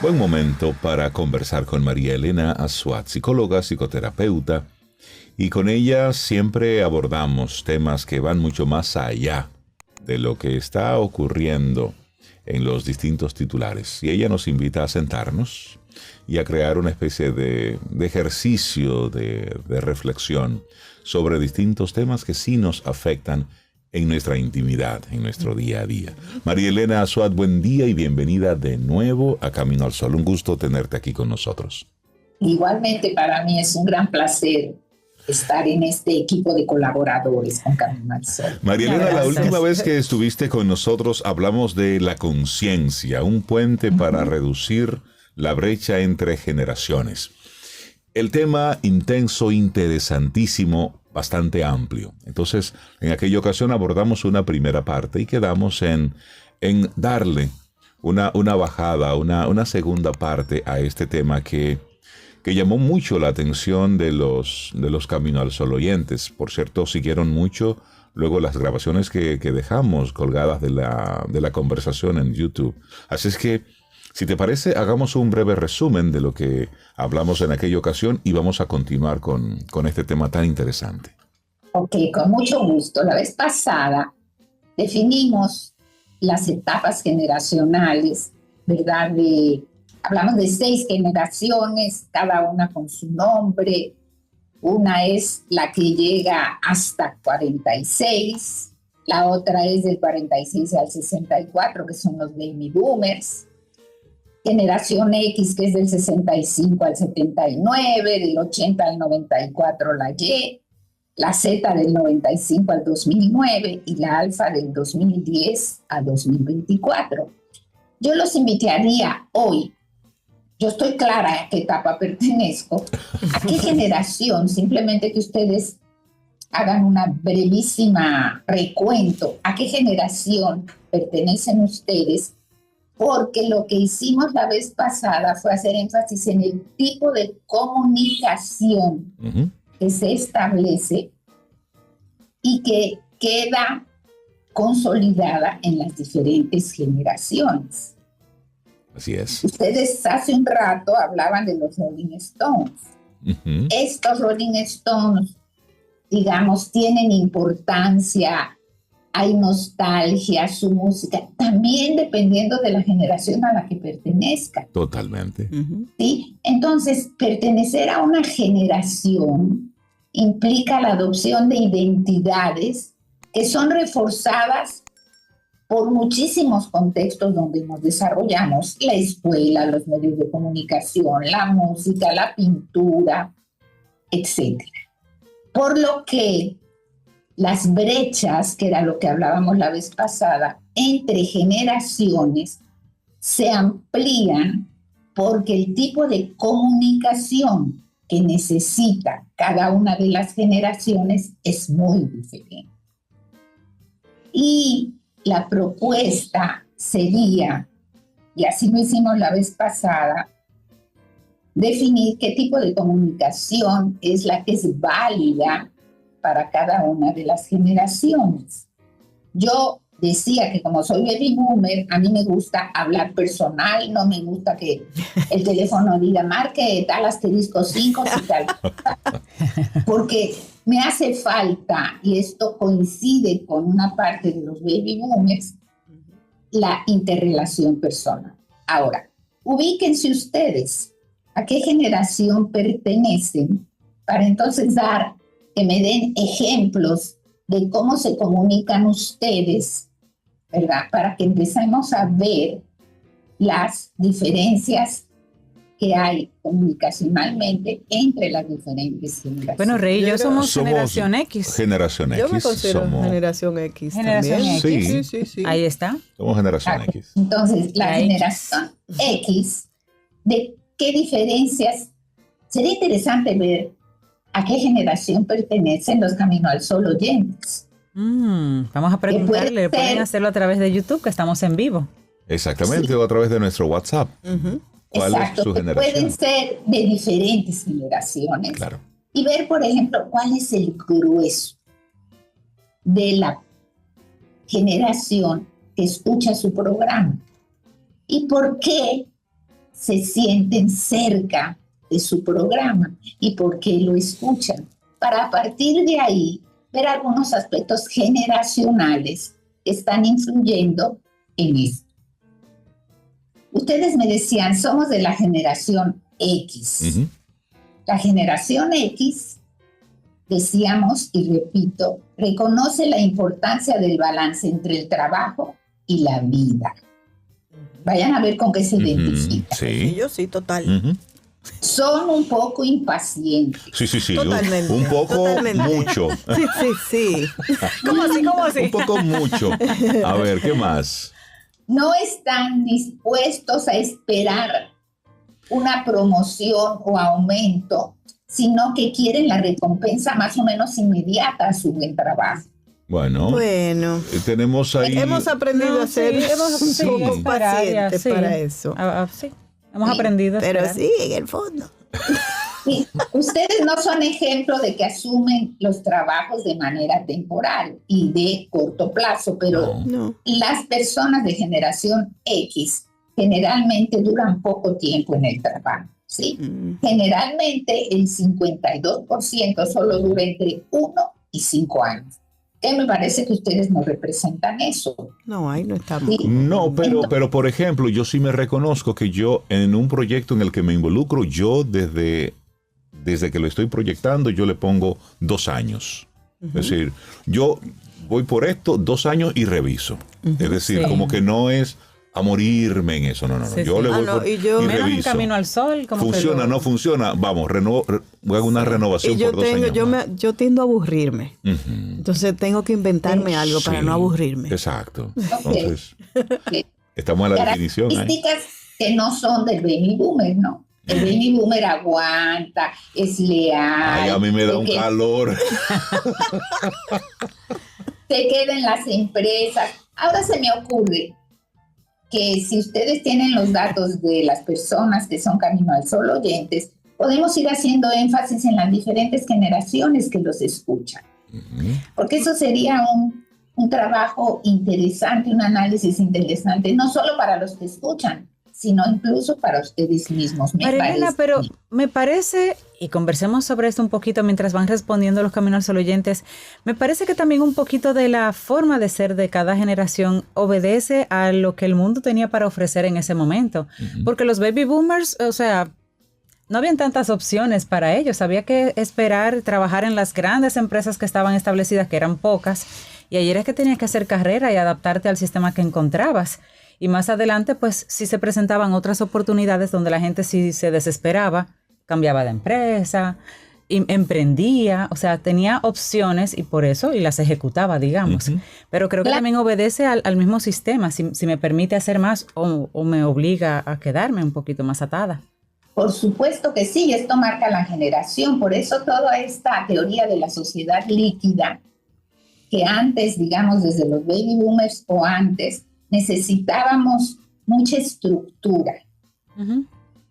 Buen momento para conversar con María Elena Azuat, psicóloga, psicoterapeuta, y con ella siempre abordamos temas que van mucho más allá de lo que está ocurriendo en los distintos titulares. Y ella nos invita a sentarnos y a crear una especie de ejercicio de reflexión sobre distintos temas que sí nos afectan en nuestra intimidad, en nuestro día a día. María Elena Azuat, buen día y bienvenida de nuevo a Camino al Sol. Un gusto tenerte aquí con nosotros. Igualmente para mí es un gran placer estar en este equipo de colaboradores con Camino al Sol. María Elena, la última vez que estuviste con nosotros hablamos de la conciencia, un puente para reducir la brecha entre generaciones. El tema intenso, interesantísimo, bastante amplio. Entonces, en aquella ocasión abordamos una primera parte y quedamos en darle una bajada, una segunda parte a este tema que llamó mucho la atención de los Camino al Sol oyentes. Por cierto, siguieron mucho luego las grabaciones que dejamos colgadas de la conversación en YouTube. Así es que, si te parece, hagamos un breve resumen de lo que hablamos en aquella ocasión y vamos a continuar con este tema tan interesante. Ok, con mucho gusto. La vez pasada definimos las etapas generacionales, ¿verdad? Hablamos de 6 generaciones, cada una con su nombre. Una es la que llega hasta 46, la otra es del 46 al 64, que son los baby boomers. Generación X, que es del 65 al 79, del 80 al 94 la Y, la Z del 95 al 2009 y la Alfa del 2010 a 2024. Yo los invitaría hoy, yo estoy clara a qué etapa pertenezco, a qué generación, simplemente que ustedes hagan una brevísima recuento, a qué generación pertenecen ustedes, porque lo que hicimos la vez pasada fue hacer énfasis en el tipo de comunicación que se establece y que queda consolidada en las diferentes generaciones. Así es. Ustedes hace un rato hablaban de los Rolling Stones. Estos Rolling Stones, digamos, tienen importancia. Hay nostalgia, su música, también dependiendo de la generación a la que pertenezca. Totalmente. ¿Sí? Entonces, pertenecer a una generación implica la adopción de identidades que son reforzadas por muchísimos contextos donde nos desarrollamos: la escuela, los medios de comunicación, la música, la pintura, etc. Por lo que las brechas, que era lo que hablábamos la vez pasada, entre generaciones se amplían porque el tipo de comunicación que necesita cada una de las generaciones es muy diferente. Y la propuesta sería, y así lo hicimos la vez pasada, definir qué tipo de comunicación es la que es válida para cada una de las generaciones. Yo decía que como soy baby boomer, a mí me gusta hablar personal, no me gusta que el teléfono diga marque tal asterisco 5 y tal, porque me hace falta, y esto coincide con una parte de los baby boomers, la interrelación personal. Ahora, ubíquense ustedes a qué generación pertenecen para entonces que me den ejemplos de cómo se comunican ustedes, ¿verdad? Para que empecemos a ver las diferencias que hay comunicacionalmente entre las diferentes generaciones. Bueno, Rey y yo somos generación X. Generación X. Yo me considero generación X también. Sí. Ahí está. Somos generación X. Entonces, la generación X, ¿de qué diferencias? Sería interesante ver a qué generación pertenecen los Camino al Sol oyentes. Vamos a preguntarle, pueden hacerlo a través de YouTube, que estamos en vivo. Exactamente, o a través de nuestro WhatsApp. ¿Cuál es su generación? Pueden ser de diferentes generaciones. Claro. Y ver, por ejemplo, cuál es el grueso de la generación que escucha su programa. Y por qué se sienten cerca de su programa y por qué lo escuchan. Para a partir de ahí ver algunos aspectos generacionales que están influyendo en esto. Ustedes me decían, somos de la generación X. Uh-huh. La generación X, decíamos, y repito, reconoce la importancia del balance entre el trabajo y la vida. Vayan a ver con qué se identifica. Sí, yo sí, total. Uh-huh. Son un poco impacientes. Sí. Totalmente. Un poco mucho. Sí. ¿Cómo así? Un poco mucho. A ver, ¿qué más? No están dispuestos a esperar una promoción o aumento, sino que quieren la recompensa más o menos inmediata a su buen trabajo. Bueno, tenemos ahí... Hemos aprendido a ser pacientes para eso. Sí, hemos aprendido a pero esperar. Sí, en el fondo. Sí, ustedes no son ejemplo de que asumen los trabajos de manera temporal y de corto plazo, pero no. Las personas de generación X generalmente duran poco tiempo en el trabajo, ¿sí? Generalmente el 52% solo dura entre 1 y 5 años. Que me parece que ustedes no representan eso. No, ahí no estamos. ¿Sí? No, pero por ejemplo, yo sí me reconozco que yo en un proyecto en el que me involucro, yo desde que lo estoy proyectando, yo le pongo 2 años. Uh-huh. Es decir, yo voy por esto 2 años y reviso. Uh-huh. Es decir, como que no es a morirme en eso. No. Sí, yo le voy por, y menos reviso. En Camino al Sol. Como funciona, no funciona. Vamos, hago una renovación por 2 años. Yo tiendo a aburrirme. Uh-huh. Entonces tengo que inventarme algo para no aburrirme. Exacto. Entonces, estamos en la definición. Características que no son del baby boomer, ¿no? El baby boomer aguanta, es leal. Ay, a mí me da un calor. Se queda en las empresas. Ahora se me ocurre que si ustedes tienen los datos de las personas que son Camino al Sol oyentes, podemos ir haciendo énfasis en las diferentes generaciones que los escuchan. Uh-huh. Porque eso sería un trabajo interesante, un análisis interesante, no solo para los que escuchan, sino incluso para ustedes mismos. Marilena, pero me parece, y conversemos sobre esto un poquito mientras van respondiendo los Camino al Sol oyentes, me parece que también un poquito de la forma de ser de cada generación obedece a lo que el mundo tenía para ofrecer en ese momento. Uh-huh. Porque los baby boomers, o sea, no habían tantas opciones para ellos. Había que esperar, trabajar en las grandes empresas que estaban establecidas, que eran pocas, y ayer es que tenías que hacer carrera y adaptarte al sistema que encontrabas. Y más adelante, pues, sí se presentaban otras oportunidades donde la gente sí se desesperaba, cambiaba de empresa, emprendía, o sea, tenía opciones y por eso, y las ejecutaba, digamos. Uh-huh. Pero creo que también obedece al mismo sistema, si me permite hacer más o me obliga a quedarme un poquito más atada. Por supuesto que sí, esto marca la generación, por eso toda esta teoría de la sociedad líquida, que antes, digamos, desde los baby boomers o antes, necesitábamos mucha estructura. Uh-huh.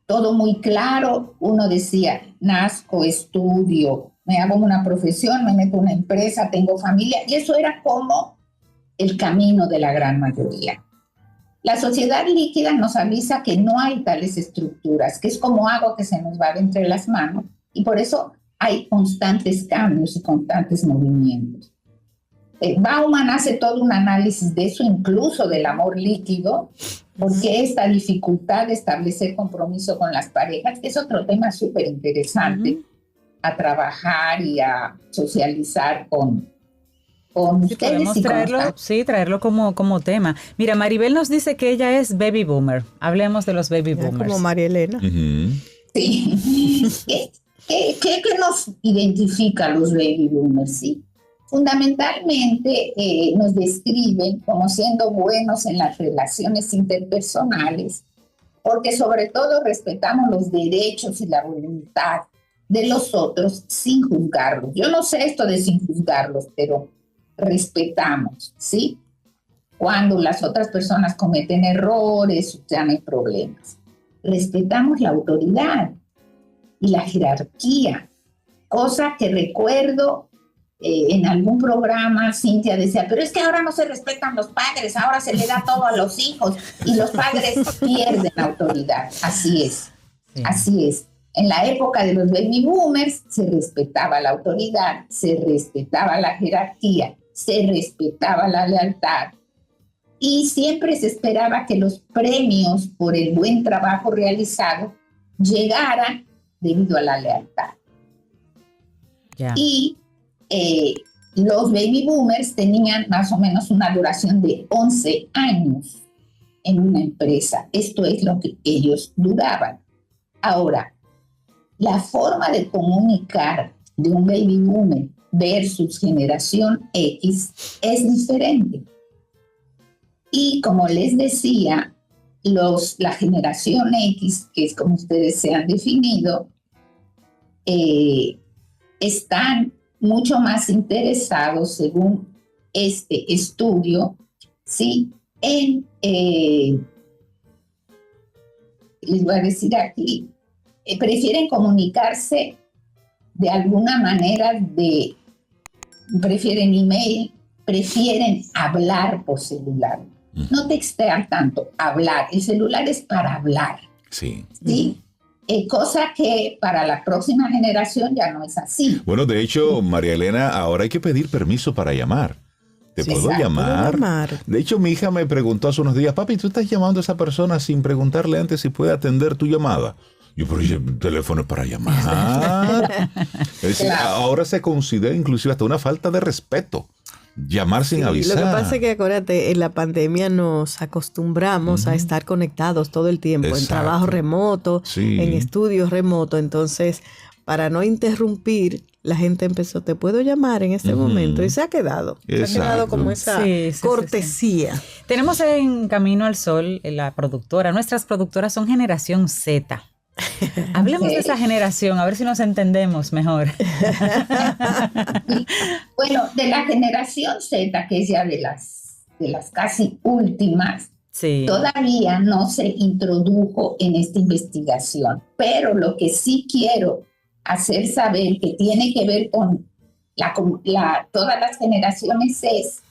Todo muy claro. Uno decía, nazco, estudio, me hago una profesión, me meto en una empresa, tengo familia. Y eso era como el camino de la gran mayoría. La sociedad líquida nos avisa que no hay tales estructuras, que es como agua que se nos va de entre las manos. Y por eso hay constantes cambios y constantes movimientos. Bauman hace todo un análisis de eso, incluso del amor líquido, porque esta dificultad de establecer compromiso con las parejas, que es otro tema súper interesante, uh-huh, a trabajar y a socializar con ustedes. Y traerlo como tema. Mira, Maribel nos dice que ella es baby boomer. Hablemos de los baby boomers. Como María Elena. Uh-huh. Sí. ¿Qué nos identifica a los baby boomers? Sí. Fundamentalmente nos describen como siendo buenos en las relaciones interpersonales, porque sobre todo respetamos los derechos y la voluntad de los otros sin juzgarlos. Yo no sé esto de sin juzgarlos, pero respetamos, ¿sí? Cuando las otras personas cometen errores, ya no hay problemas. Respetamos la autoridad y la jerarquía, cosa que recuerdo en algún programa Cintia decía, pero es que ahora no se respetan los padres, ahora se le da todo a los hijos y los padres pierden autoridad. Así es, sí. Así es. En la época de los baby boomers se respetaba la autoridad, se respetaba la jerarquía, se respetaba la lealtad y siempre se esperaba que los premios por el buen trabajo realizado llegaran debido a la lealtad. Yeah. Y los baby boomers tenían más o menos una duración de 11 años en una empresa. Esto es lo que ellos duraban. Ahora, la forma de comunicar de un baby boomer versus generación X es diferente. Y como les decía, la generación X, que es como ustedes se han definido, están mucho más interesados, según este estudio, ¿sí? Les voy a decir aquí, prefieren comunicarse de alguna manera, prefieren email, prefieren hablar por celular. No textear tanto, hablar. El celular es para hablar. Sí. ¿Sí? Cosa que para la próxima generación ya no es así. Bueno, de hecho, María Elena, ahora hay que pedir permiso para llamar. ¿Te puedo llamar? De hecho, mi hija me preguntó hace unos días, papi, ¿tú estás llamando a esa persona sin preguntarle antes si puede atender tu llamada? Yo, pero el teléfono es para llamar. Es decir, ahora se considera inclusive hasta una falta de respeto. Llamar sin avisar. Lo que pasa es que, acuérdate, en la pandemia nos acostumbramos a estar conectados todo el tiempo. Exacto. En trabajo remoto, en estudios remotos. Entonces, para no interrumpir, la gente empezó, ¿te puedo llamar en este momento? Y se ha quedado. Se ha quedado como esa cortesía. Sí. Tenemos en Camino al Sol, la productora. Nuestras productoras son generación Z. Hablemos de esa generación, a ver si nos entendemos mejor. Bueno, de la generación Z, que es ya de las casi últimas, todavía no se introdujo en esta investigación. Pero lo que sí quiero hacer saber que tiene que ver con todas las generaciones es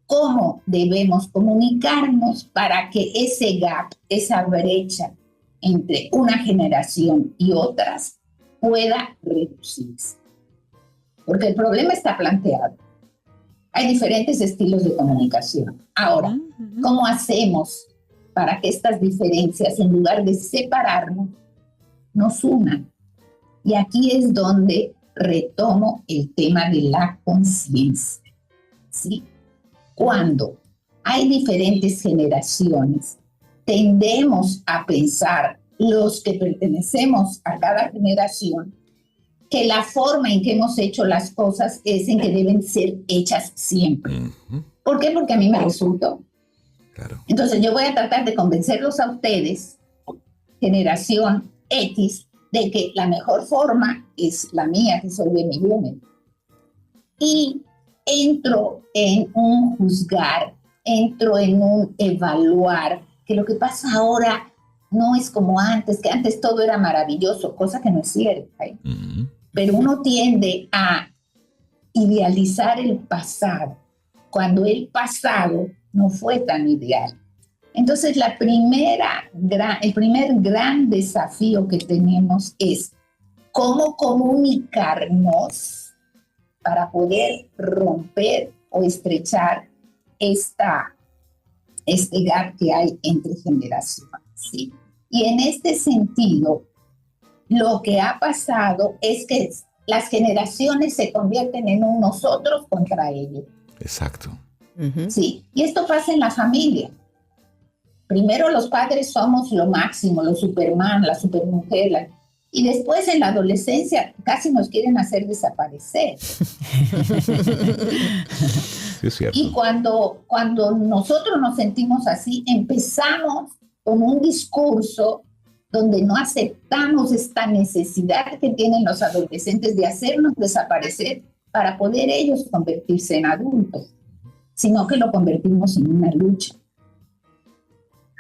cómo debemos comunicarnos para que ese gap, esa brecha entre una generación y otras pueda reducirse. Porque el problema está planteado. Hay diferentes estilos de comunicación. Ahora, ¿cómo hacemos para que estas diferencias, en lugar de separarnos, nos unan? Y aquí es donde retomo el tema de la conciencia. ¿Sí? Cuando hay diferentes generaciones, tendemos a pensar, los que pertenecemos a cada generación, que la forma en que hemos hecho las cosas es en que deben ser hechas siempre. ¿Por qué? Porque a mí me resultó. Claro. Entonces yo voy a tratar de convencerlos a ustedes, generación X, de que la mejor forma es la mía, que soy baby boomer. Y entro en un juzgar, entro en un evaluar, que lo que pasa ahora no es como antes, que antes todo era maravilloso, cosa que no es cierta. Pero uno tiende a idealizar el pasado, cuando el pasado no fue tan ideal. Entonces, el primer gran desafío que tenemos es cómo comunicarnos para poder romper o estrechar este gap que hay entre generaciones, ¿sí? Y en este sentido, lo que ha pasado es que las generaciones se convierten en un nosotros contra ellos. Exacto. Sí, y esto pasa en la familia. Primero los padres somos lo máximo, los Superman, la supermujer, y después en la adolescencia casi nos quieren hacer desaparecer. Sí, es cierto. Y cuando nosotros nos sentimos así, empezamos con un discurso donde no aceptamos esta necesidad que tienen los adolescentes de hacernos desaparecer para poder ellos convertirse en adultos, sino que lo convertimos en una lucha.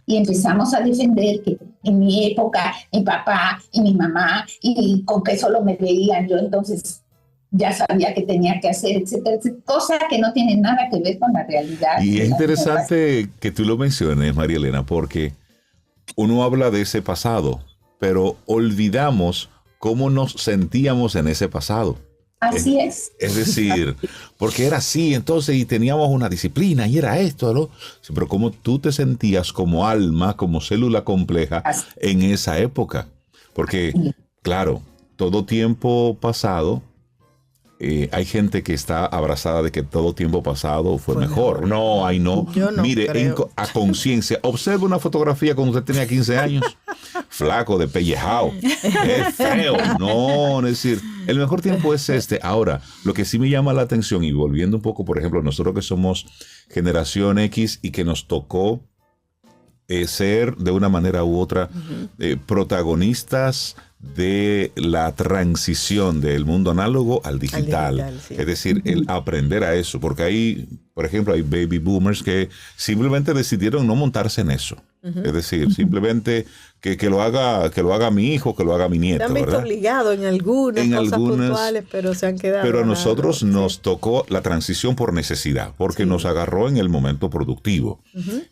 Y empezamos a defender que en mi época, mi papá y mi mamá, y con que solo me veían yo, entonces ya sabía que tenía que hacer, etcétera, etcétera, cosas que no tienen nada que ver con la realidad. Y es interesante que tú lo menciones, María Elena, porque uno habla de ese pasado, pero olvidamos cómo nos sentíamos en ese pasado. Así es. Es decir, porque era así, entonces, y teníamos una disciplina, y era esto, ¿no? Sí, pero cómo tú te sentías como alma, como célula compleja en esa época. Porque, claro, todo tiempo pasado, hay gente que está abrazada de que todo tiempo pasado fue mejor. No, ay no. Yo no Mire, creo. a conciencia, observe una fotografía cuando usted tenía 15 años. Flaco, despellejado. Es feo. No, es decir, el mejor tiempo es este. Ahora, lo que sí me llama la atención, y volviendo un poco, por ejemplo, nosotros que somos generación X y que nos tocó ser de una manera u otra protagonistas de la transición del mundo análogo al digital. Sí. Es decir, el aprender a eso, porque hay, por ejemplo, hay baby boomers que simplemente decidieron no montarse en eso. Es decir, simplemente que lo haga mi hijo, que lo haga mi nieto. Se han visto obligados en algunas cosas puntuales, pero se han quedado. Pero a nosotros nos tocó la transición por necesidad, porque nos agarró en el momento productivo.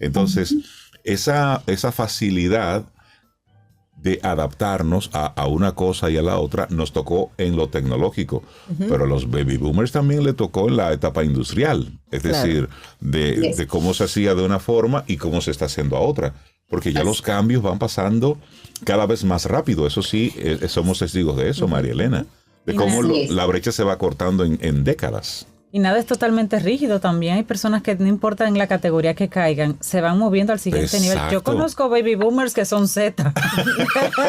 Entonces, esa facilidad de adaptarnos a una cosa y a la otra nos tocó en lo tecnológico, pero a los baby boomers también le tocó en la etapa industrial, es decir, de cómo se hacía de una forma y cómo se está haciendo a otra, porque ya los cambios van pasando cada vez más rápido. Eso sí, somos testigos de eso, María Elena, de cómo la brecha se va cortando en décadas. Y nada es totalmente rígido también. Hay personas que no importa en la categoría que caigan, se van moviendo al siguiente nivel. Yo conozco baby boomers que son Z.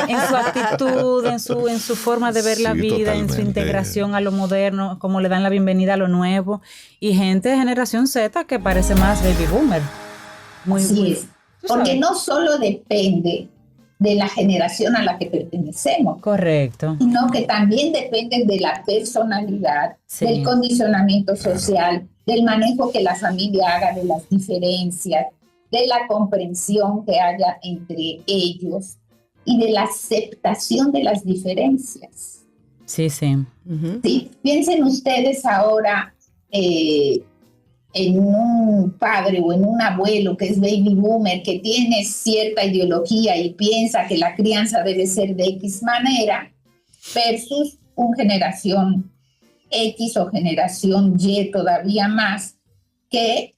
En su actitud, en su forma de ver la vida, totalmente. En su integración a lo moderno, como le dan la bienvenida a lo nuevo. Y gente de generación Z que parece más baby boomer. Así es. Porque no solo depende de la generación a la que pertenecemos. Correcto. Sino que también dependen de la personalidad, del condicionamiento social, del manejo que la familia haga de las diferencias, de la comprensión que haya entre ellos y de la aceptación de las diferencias. Sí, sí. Sí. Piensen ustedes ahora en un padre o en un abuelo que es baby boomer, que tiene cierta ideología y piensa que la crianza debe ser de X manera, versus una generación X o generación Y todavía más, que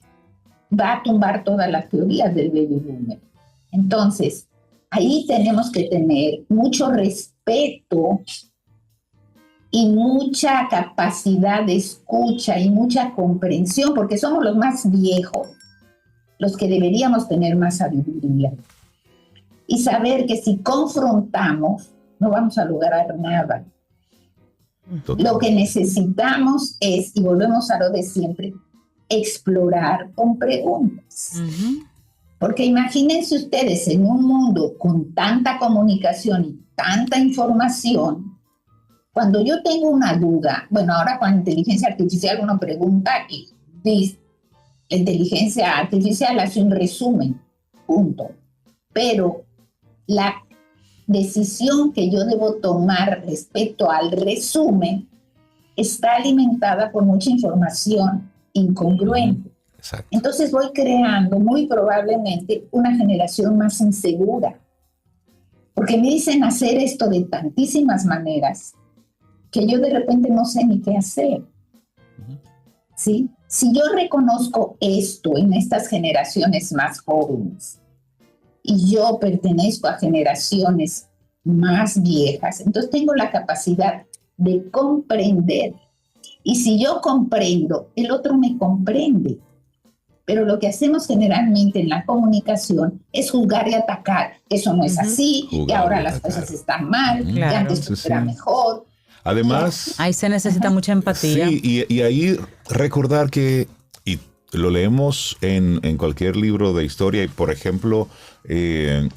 va a tumbar todas las teorías del baby boomer. Entonces, ahí tenemos que tener mucho respeto y mucha capacidad de escucha y mucha comprensión, porque somos los más viejos, los que deberíamos tener más sabiduría. Y saber que si confrontamos, no vamos a lograr nada. Total. Lo que necesitamos es, y volvemos a lo de siempre, explorar con preguntas. Porque imagínense ustedes en un mundo con tanta comunicación y tanta información. Cuando yo tengo una duda, bueno, ahora con la inteligencia artificial uno pregunta y dice, la inteligencia artificial hace un resumen, punto. Pero la decisión que yo debo tomar respecto al resumen está alimentada por mucha información incongruente. Exacto. Entonces voy creando muy probablemente una generación más insegura. Porque me dicen hacer esto de tantísimas maneras que yo de repente no sé ni qué hacer. ¿Sí? Si yo reconozco esto en estas generaciones más jóvenes y yo pertenezco a generaciones más viejas, entonces tengo la capacidad de comprender. Y si yo comprendo, el otro me comprende. Pero lo que hacemos generalmente en la comunicación es juzgar y atacar. Eso no es así, que ahora las cosas están mal, que antes era mejor. Además, ahí se necesita mucha empatía. Sí, y ahí recordar que, y lo leemos en cualquier libro de historia, y por ejemplo,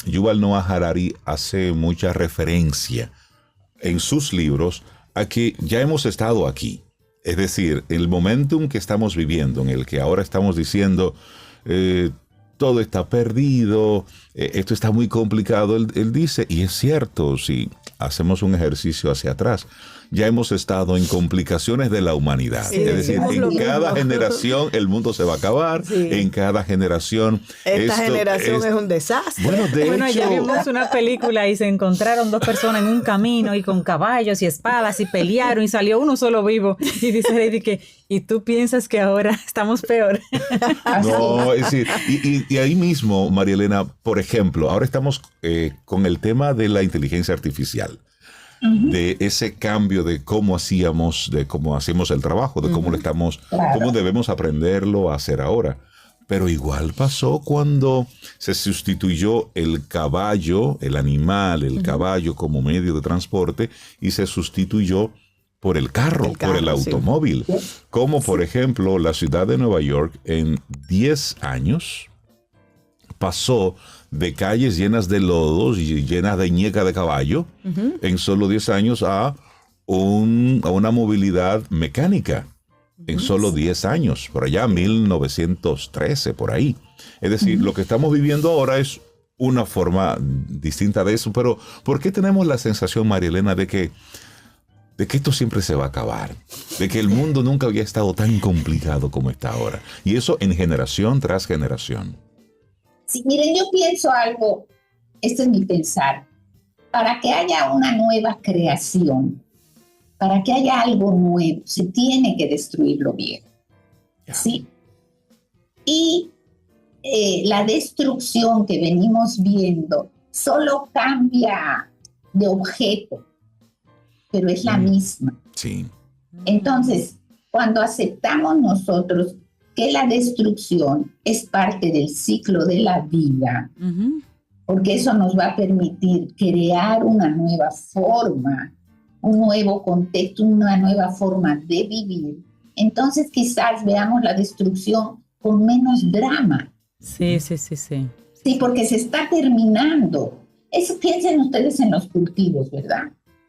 Yuval Noah Harari hace mucha referencia en sus libros a que ya hemos estado aquí. Es decir, el momentum que estamos viviendo, en el que ahora estamos diciendo todo está perdido, esto está muy complicado, él dice, y es cierto, si hacemos un ejercicio hacia atrás, ya hemos estado en complicaciones de la humanidad. Sí, es decir, en cada mismo. generación el mundo se va a acabar, Sí. en cada generación... Esta generación es un desastre. Bueno, de Bueno, hecho... ya vimos una película y se encontraron dos personas en un camino y con caballos y espadas y pelearon y salió uno solo vivo. Y dice Lady que, ¿y tú piensas que ahora estamos peor? No, es decir, y ahí mismo, María Elena, por ejemplo, ahora estamos con el tema de la inteligencia artificial, de ese cambio de cómo hacíamos el trabajo, de cómo cómo debemos aprenderlo a hacer ahora. Pero igual pasó cuando se sustituyó el caballo, el animal, el caballo como medio de transporte y se sustituyó por el carro, por el automóvil. Sí. Como por ejemplo la ciudad de Nueva York en 10 años pasó de calles llenas de lodos y llenas de ñeca de caballo en solo 10 años a una movilidad mecánica. En solo 10 años, por allá 1913, por ahí. Es decir, lo que estamos viviendo ahora es una forma distinta de eso, pero ¿por qué tenemos la sensación, María Elena, de que esto siempre se va a acabar? De que el mundo nunca había estado tan complicado como está ahora. Y eso en generación tras generación. Sí, miren, yo pienso algo, este es mi pensar, para que haya una nueva creación, para que haya algo nuevo, se tiene que destruir lo viejo. ¿Sí? Y la destrucción que venimos viendo solo cambia de objeto, pero es la misma. Sí. Entonces, cuando aceptamos nosotros que la destrucción es parte del ciclo de la vida, porque eso nos va a permitir crear una nueva forma, un nuevo contexto, una nueva forma de vivir, entonces quizás veamos la destrucción con menos drama. Sí. Sí, porque se está terminando. Piensen ustedes en los cultivos, ¿verdad?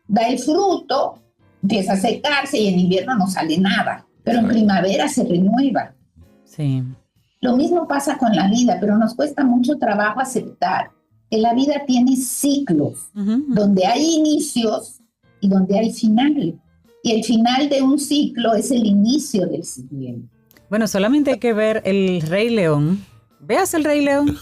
Da el fruto, empieza a secarse y en invierno no sale nada, pero en primavera se renueva. Sí. Lo mismo pasa con la vida, pero nos cuesta mucho trabajo aceptar que la vida tiene ciclos, donde hay inicios y donde hay final. Y el final de un ciclo es el inicio del siguiente. Bueno, solamente hay que ver el Rey León. Veas el Rey León,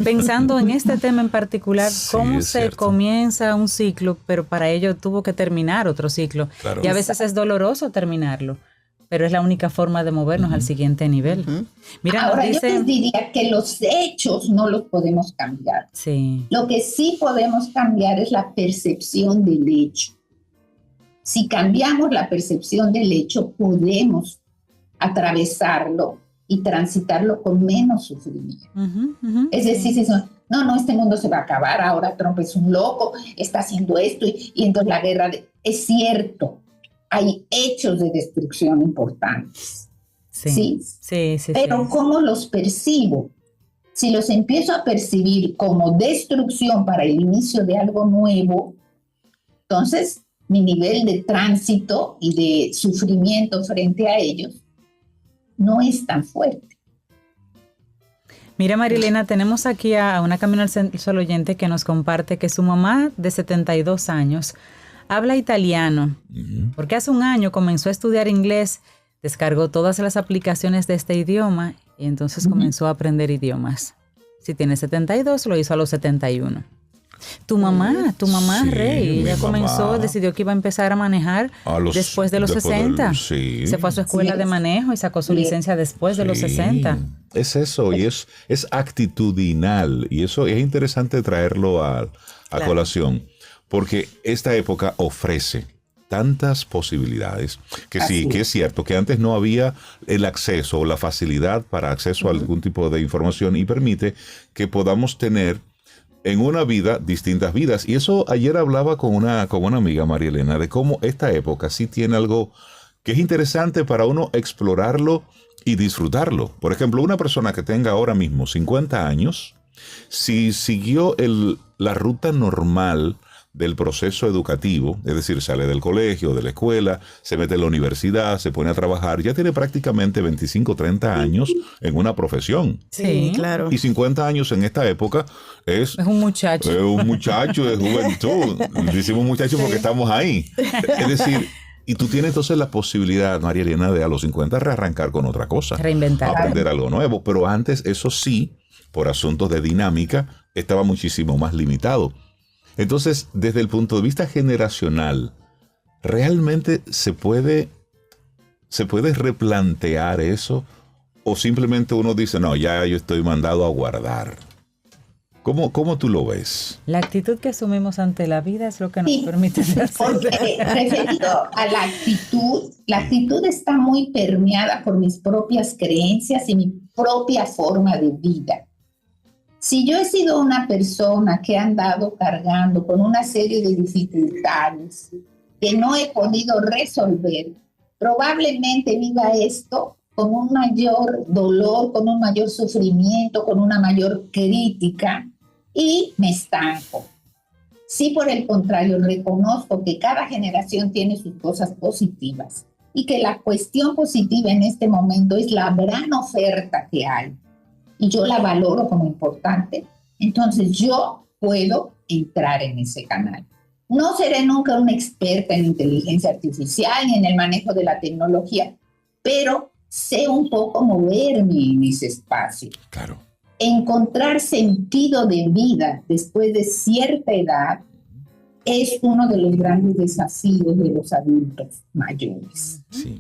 pensando en este tema en particular, cómo se cierto. Comienza un ciclo, pero para ello tuvo que terminar otro ciclo. Claro. Y a veces es doloroso terminarlo, pero es la única forma de movernos al siguiente nivel. Mira, ahora, yo les diría que los hechos no los podemos cambiar. Sí. Lo que sí podemos cambiar es la percepción del hecho. Si cambiamos la percepción del hecho, podemos atravesarlo y transitarlo con menos sufrimiento. Es decir, si no, este mundo se va a acabar, ahora Trump es un loco, está haciendo esto y entonces la guerra... Es cierto, hay hechos de destrucción importantes. Sí. Pero ¿cómo los percibo? Si los empiezo a percibir como destrucción para el inicio de algo nuevo, entonces mi nivel de tránsito y de sufrimiento frente a ellos no es tan fuerte. Mira, María Elena, tenemos aquí a una Camino al Sol oyente que nos comparte que su mamá de 72 años habla italiano, porque hace un año comenzó a estudiar inglés, descargó todas las aplicaciones de este idioma y entonces comenzó a aprender idiomas. Si tiene 72, lo hizo a los 71. Tu mamá, sí, Rey, ella comenzó, decidió que iba a empezar a manejar después de los 60. Se fue a su escuela de manejo y sacó su licencia después de los 60. Es eso, y es actitudinal, y eso es interesante traerlo a colación, porque esta época ofrece tantas posibilidades que sí, que es cierto que antes no había el acceso o la facilidad para acceso a algún tipo de información y permite que podamos tener en una vida, distintas vidas. Y eso ayer hablaba con una amiga, María Elena, de cómo esta época sí tiene algo que es interesante para uno explorarlo y disfrutarlo. Por ejemplo, una persona que tenga ahora mismo 50 años, si siguió la ruta normal del proceso educativo, es decir, sale del colegio, de la escuela, se mete en la universidad, se pone a trabajar, ya tiene prácticamente 25, 30 años en una profesión. Sí, claro. Y 50 años en esta época es un muchacho. Es un muchacho de juventud. Decimos muchacho porque estamos ahí. Es decir, y tú tienes entonces la posibilidad, María Elena, de a los 50 rearrancar con otra cosa. Reinventar. Aprender algo nuevo. Pero antes, eso sí, por asuntos de dinámica, estaba muchísimo más limitado. Entonces, desde el punto de vista generacional, ¿realmente se puede replantear eso? ¿O simplemente uno dice, no, ya yo estoy mandado a guardar? ¿Cómo tú lo ves? La actitud que asumimos ante la vida es lo que nos permite ser. Porque referido a la actitud está muy permeada por mis propias creencias y mi propia forma de vida. Si yo he sido una persona que ha andado cargando con una serie de dificultades que no he podido resolver, probablemente viva esto con un mayor dolor, con un mayor sufrimiento, con una mayor crítica y me estanco. Si por el contrario reconozco que cada generación tiene sus cosas positivas y que la cuestión positiva en este momento es la gran oferta que hay, y yo la valoro como importante, entonces yo puedo entrar en ese canal. No seré nunca una experta en inteligencia artificial ni en el manejo de la tecnología, pero sé un poco moverme en ese espacio. Claro. Encontrar sentido de vida después de cierta edad es uno de los grandes desafíos de los adultos mayores. Sí.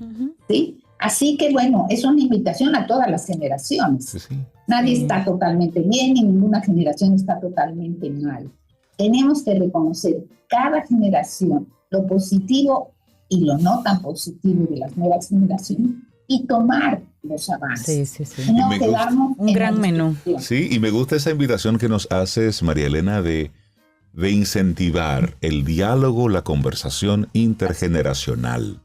¿Sí? Así que bueno, es una invitación a todas las generaciones. Sí. Nadie está totalmente bien y ninguna generación está totalmente mal. Tenemos que reconocer cada generación lo positivo y lo no tan positivo de las nuevas generaciones y tomar los avances. Sí. No quedarnos un gran menú. Sí, y me gusta esa invitación que nos haces, María Elena, de incentivar el diálogo, la conversación intergeneracional.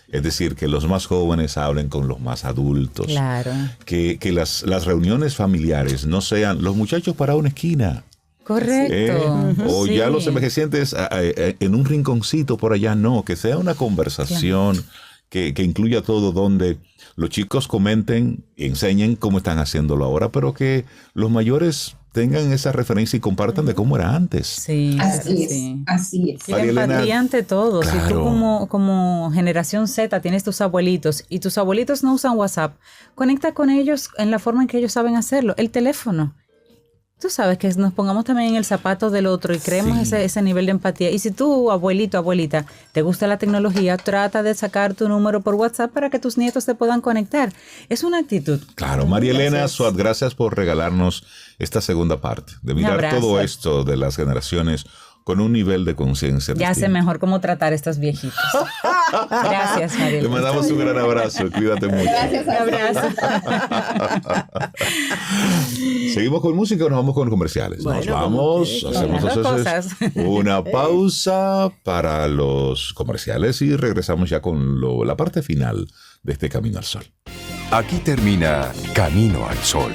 Es decir, que los más jóvenes hablen con los más adultos. Claro. Que las reuniones familiares no sean los muchachos para una esquina. Correcto. O ya los envejecientes en un rinconcito por allá. No, que sea una conversación que incluya todo, donde los chicos comenten y enseñen cómo están haciéndolo ahora, pero que los mayores tengan esa referencia y compartan de cómo era antes. Sí, así es. Y la empatía ante todo. Claro. Si tú como generación Z tienes tus abuelitos y tus abuelitos no usan WhatsApp, conecta con ellos en la forma en que ellos saben hacerlo. El teléfono. Tú sabes que nos pongamos también en el zapato del otro y creemos ese nivel de empatía. Y si tú, abuelito, abuelita, te gusta la tecnología, trata de sacar tu número por WhatsApp para que tus nietos te puedan conectar. Es una actitud. Claro, María Elena Suat, gracias por regalarnos esta segunda parte, de mirar todo esto de las generaciones con un nivel de conciencia. Ya sé mejor cómo tratar a estos viejitos. Gracias, María Elena. Le mandamos un gran abrazo, cuídate mucho. Gracias, abrazo. Seguimos con música o nos vamos con comerciales. Bueno, nos vamos, hacemos entonces una pausa para los comerciales y regresamos ya con la parte final de este Camino al Sol. Aquí termina Camino al Sol.